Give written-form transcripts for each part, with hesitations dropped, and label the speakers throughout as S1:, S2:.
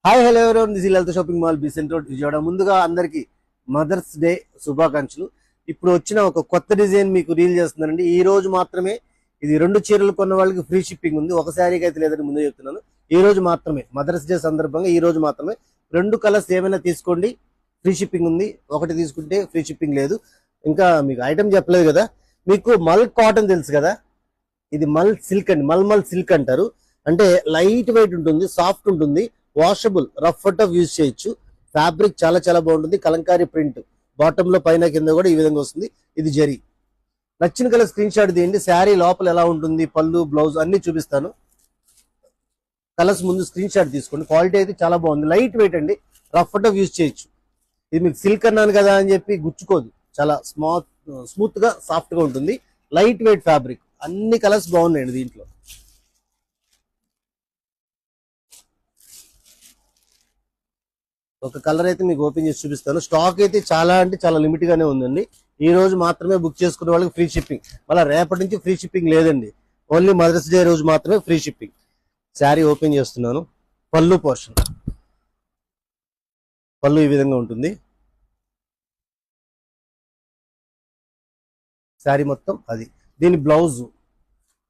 S1: Hi hello everyone this Lalitha shopping mall Besant road Vijayawada. ముందుగా అందరికి mothers day శుభాకాంక్షలు. ఇప్పుడు వచ్చిన ఒక కొత్త డిజైన్ మీకు రీల్ చేస్తున్నానండి. ఈ రోజు మాత్రమే ఇది 2 చీరలు కొన్న వాళ్ళకి ఫ్రీ షిప్పింగ్ ఉంది. ఒక శారీకి అయితే లేదని ముందే చెప్తున్నాను. ఈ రోజు మాత్రమే మదర్స్ డే సందర్భంగా ఈ రోజు మాత్రమే 2 కలర్స్ ఏమైనా తీసుకోండి, ఫ్రీ షిప్పింగ్ ఉంది. ఒకటి తీసుకుంటే ఫ్రీ షిప్పింగ్ లేదు. ఇంకా మీకు ఐటమ్ చెప్పలేదు కదా. మీకు మల్ కాటన్ తెలుసు కదా, ఇది మల్ సిల్క్ అండి. మల్ సిల్క్ అంటారు. అంటే లైట్ వెయిట్ ఉంటుంది, సాఫ్ట్ ఉంటుంది, washable, rough and tough use చేయొచ్చు. ఫ్యాబ్రిక్ చాలా చాలా బాగుంటుంది. కలంకారీ ప్రింట్ బాటమ్ లో పైన కింద కూడా ఈ విధంగా వస్తుంది. ఇది జరీ. నచ్చిన కలర్ స్క్రీన్ షాట్ తీయండి. శారీ లోపల ఎలా ఉంటుంది, పళ్ళు, బ్లౌజ్ అన్ని చూపిస్తాను. కలర్స్ ముందు స్క్రీన్ షాట్ తీసుకోండి. క్వాలిటీ అయితే చాలా బాగుంది. లైట్ వెయిట్ అండి, రఫ్ అండ్ టఫ్ యూజ్ చేయొచ్చు. ఇది మీకు సిల్క్ అన్నాను కదా అని చెప్పి గుచ్చుకోదు. చాలా స్మూత్ గా సాఫ్ట్ గా ఉంటుంది. Light weight fabric. అన్ని కలర్స్ బాగున్నాయండి దీంట్లో. ఒక కలర్ అయితే మీకు ఓపెన్ చేసి చూపిస్తాను. స్టాక్ అయితే చాలా అంటే చాలా లిమిట్ గానే ఉందండి. ఈ రోజు మాత్రమే బుక్ చేసుకునే వాళ్ళకి ఫ్రీ షిప్పింగ్. మళ్ళీ రేపటి నుంచి ఫ్రీ షిప్పింగ్ లేదండి. ఓన్లీ మదర్స్ డే రోజు మాత్రమే ఫ్రీ షిప్పింగ్. శారీ ఓపెన్ చేస్తున్నాను. పళ్ళు పోర్షన్, పళ్ళు ఈ విధంగా ఉంటుంది. శారీ మొత్తం అది. దీని బ్లౌజ్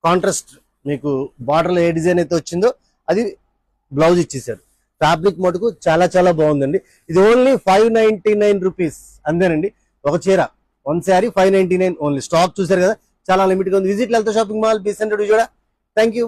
S1: కాంట్రాస్ట్, మీకు బార్డర్ లో ఏ డిజైన్ అయితే వచ్చిందో అది బ్లౌజ్ ఇచ్చేసాడు. ఫ్యాబ్రిక్ మటుకు చాలా చాలా బాగుందండి. ఇది ఓన్లీ 599 రూపీస్ అంతేనండి. ఒక చీర, 1 శారీ 599 ఓన్లీ. స్టాక్ చూసారు కదా, చాలా లిమిట్ గా ఉంది. Visit Lalitha shopping mall Besant road Vijayawada. Thank you.